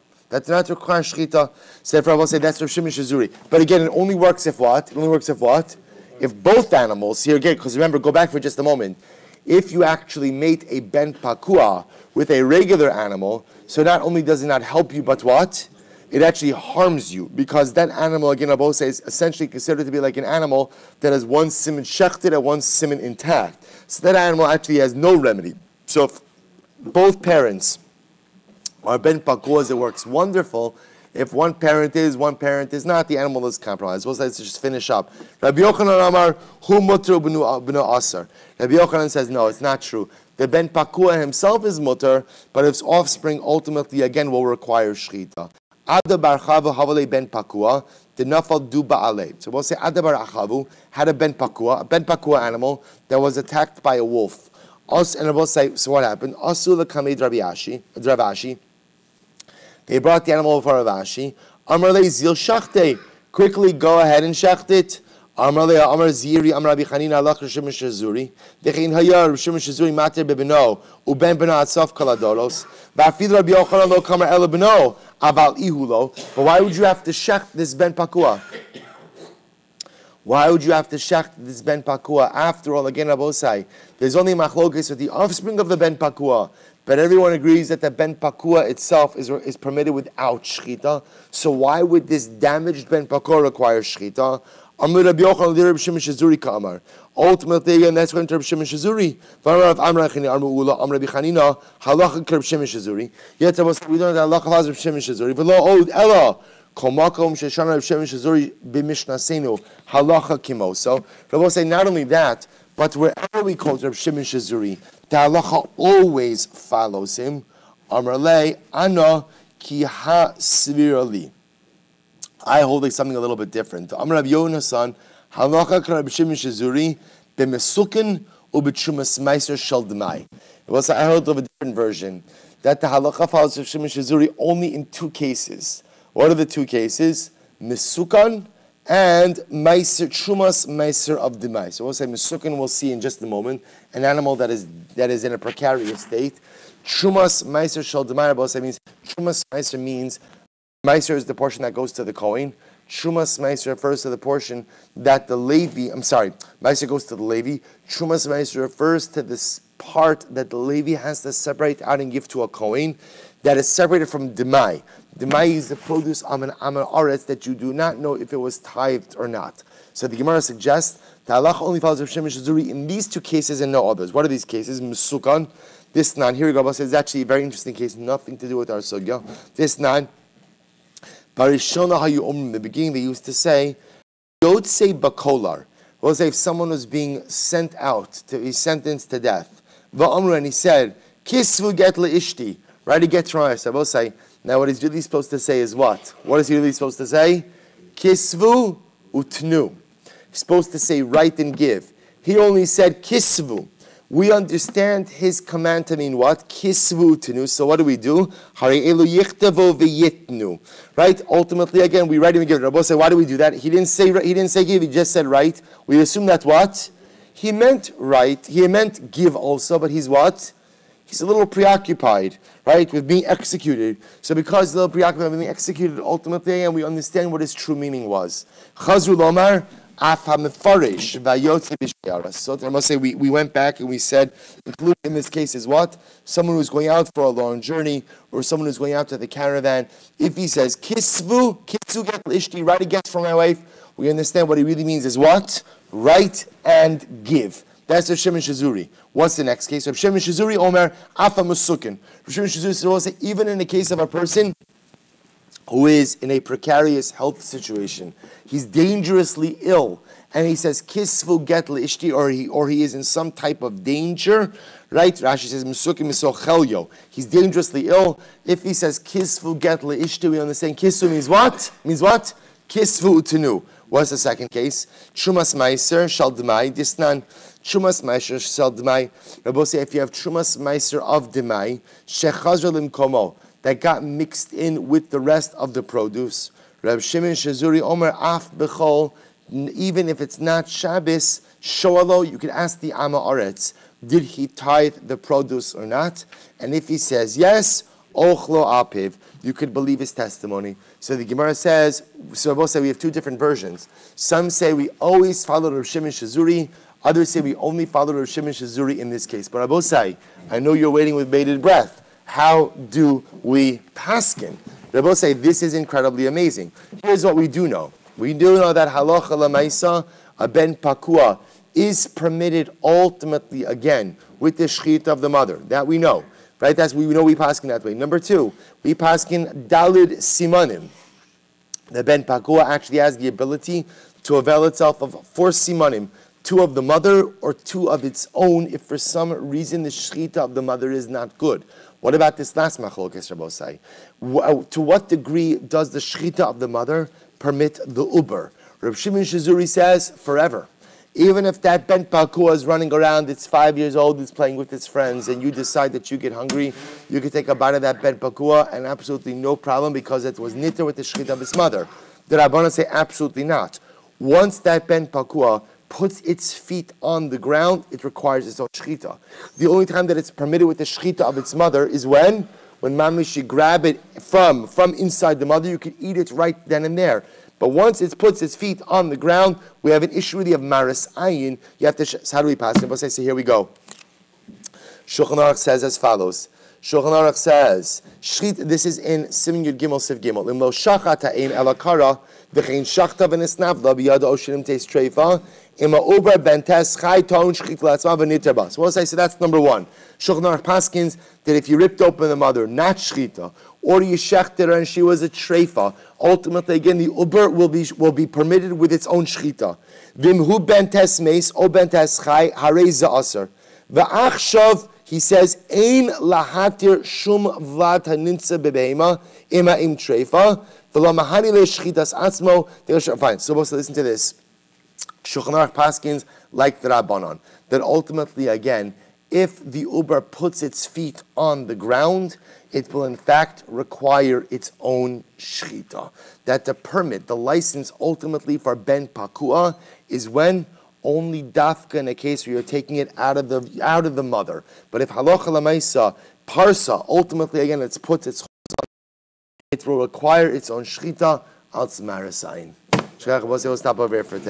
So if I will say that's Rav Shimon Shizuri. But again, it only works if what? It only works if what? If both animals, here again, because remember, go back for just a moment. If you actually mate a ben pakua with a regular animal, so not only does it not help you, but what? It actually harms you, because that animal, again, I both say, is essentially considered to be like an animal that has one siman shechted and one siman intact. So that animal actually has no remedy. So if both parents are ben pakuas, it works wonderful. If one parent is not, the animal is compromised. Well, let's just finish up. Rabbi Yochanan Amar, Hu mutter b'nu asar. Rabbi Yochanan says, no, it's not true. The ben pakua himself is mutter, but his offspring ultimately, again, will require shchita. Ada bar chavu havale ben pakua, the nafal du ba'aleh. So we'll say Ada bar achavu had a ben pakua animal that was attacked by a wolf. And we'll say, so what happened? Asu l'kamei Dravashi. They brought the animal before Ravashi. Amar le zil shachte. Quickly go ahead and shacht it. Amar le Amar Ziri Amar Rabbi Chanina alach Rav Shimon Shizuri. Dechin hayar Rav Shimon Shizuri mater bebeno uben beno atzof kaladoros. Va'afil Rabbi Yochanan lo kamar ela beno aval ihulo. But why would you have to shacht this ben pakua? Why would you have to shacht this ben pakua? After all, again, Rabosai, there's only machlokes with the offspring of the ben pakua. But everyone agrees that the ben pakua itself is permitted without shchita. So why would this damaged ben pakua require shchita? Ultimately, again, that's going to Reb Shimon Shizuri. Yet we don't have halacha of Reb Shimon Shizuri. V'lo od ela kol makom sheshana Reb Shimon Shizuri b'mishnasenu halacha kimo. So Rabbi say not only that, but wherever we call Reb Shimon Shizuri, the halacha always follows him. Amar le ana ki ha svirali. I hold like something a little bit different. Amar Rabbi Yonasan halacha ka Reb Shimon Shizuri b'mesukin u'b'tshumas meiser shel demai. I hold of a different version that the halacha follows Reb Shimon Shizuri only in 2 cases. What are the 2 cases? Mesukan and meiser, chumas meiser of demai. So we'll say mesukan, we'll see in just a moment, an animal that is in a precarious state. Chumas meiser shel demai, we'll say means, chumas meiser means, meiser is the portion that goes to the Kohen. Chumas meiser refers to the portion that the Levi, meiser goes to the Levi. Chumas meiser refers to this part that the Levi has to separate out and give to a Kohen, that is separated from demai. Demai is the produce of an aretz that you do not know if it was tithed or not. So the Gemara suggests that Allah only follows Rav Shimon Shizuri in these 2 cases and no others. What are these cases? Mesukan. This nan, here we go, says actually a very interesting case, nothing to do with our sugya. This nan, Barishona hayu in the beginning they used to say, don't say bakolar. We'll say if someone was being sent out, to be sentenced to death. Va'amru, and he said, Kisvu get le'ishti. Right, he gets from say. Now, what he's really supposed to say is what? What is he really supposed to say? Kisvu utnu. He's supposed to say write and give. He only said kisvu. We understand his command to mean what? Kisvu utnu. So what do we do? Hari elu yichtevo v'yitnu. Right? Ultimately, again, we write and give. Rabbi say, why do we do that? He didn't say give. He just said write. We assume that what? He meant write. He meant give also. But he's what? He's a little preoccupied, right, with being executed. So because he's a little preoccupied with being executed, ultimately, and we understand what his true meaning was. Chazru lomar af ha-mefarish vayotze b'shayara. So I must say, we went back and we said, included in this case is what? Someone who's going out for a long journey, or someone who's going out to the caravan. If he says, kisvu get l'ishti, write a gift for my wife, we understand what he really means is what? Write and give. That's Rav Shimon Shazuri. What's the next case? Rav Shimon Shazuri Omer Afa Musukin. Rav Shimon Shazuri says also, even in the case of a person who is in a precarious health situation, he's dangerously ill, and he says Kisvu get l'ishti, or he is in some type of danger, right? Rashi says Musukin misochelyo. He's dangerously ill. If he says Kisvu get l'ishti, we understand Kisvu means what? Means what? Kisvu utenu. What's the second case? Trumas meiser shal demai disnan. Trumas meiser shal demai. Rabbi say if you have trumas meiser of demai shechazra limkomo that got mixed in with the rest of the produce. Reb Shimon Shazuri Omer af bechol. Even if it's not Shabbos, shoalo, you can ask the Ama Aretz, did he tithe the produce or not? And if he says yes, ochlo apiv, you could believe his testimony. So the Gemara says, so both say we have two different versions. Some say we always follow Rav Shimon Shazuri. Others say we only follow Rav Shimon Shazuri in this case. But I both say, I know you're waiting with bated breath. How do we paskin? They both say this is incredibly amazing. Here's what we do know. We do know that halacha lamaisa, a ben pakua, is permitted ultimately again with the shechita of the mother. That we know. Right? That's we know we paskin that way. Number two, we paskin dalid simanim. The ben pakua actually has the ability to avail itself of 4 simanim, 2 of the mother or 2 of its own, if for some reason the shechita of the mother is not good. What about this last machlokes, Rabbosai? To what degree does the shechita of the mother permit the uber? Reb Shimon Shazuri says forever. Even if that ben pakua is running around, it's 5 years old, it's playing with its friends, and you decide that you get hungry, you can take a bite of that ben pakua, and absolutely no problem because it was nitter with the shechita of its mother. The Rabbana say absolutely not. Once that ben pakua puts its feet on the ground, it requires its own shechita. The only time that it's permitted with the shechita of its mother is when mamish she grab it from inside the mother, you can eat it right then and there. But once it puts its feet on the ground, we have an issue really of maris ayin. You have to, how do we pass it? So here we go. Shulchan Aruch says as follows. Shulchan Aruch says, this is in Siman Yud Gimel Siv Gimel. Imlo shachat ha'ein elakara, v'chein shachta v'nesnavla, b'yada oshinim teis treifa, ima uber bentes chai ton shchit l'atzma v'niter ba. So that's number 1. Shulchan Aruch paskins that if you ripped open the mother, not shchita, or you shechter her and she was a treifa, ultimately again the uber will be permitted with its own shchita. V'imhu bentes meis o bentes chai harei za'aser. V'achshav, he says, ein lahatir shum vlad haninsa bebeima ima im treifa v'lo mahani le'shchitas atzmo. Fine, so let's listen to this. Shulchan Aruch paskins like the Rabbanon, that ultimately again, if the uber puts its feet on the ground, it will in fact require its own shechita. That the permit, the license ultimately for ben pakua is when only dafka in a case where you're taking it out of the mother. But if halacha lamaisa parsa, ultimately again it puts its, it will require its own shechita al tzmarasayin. We'll stop over here for today.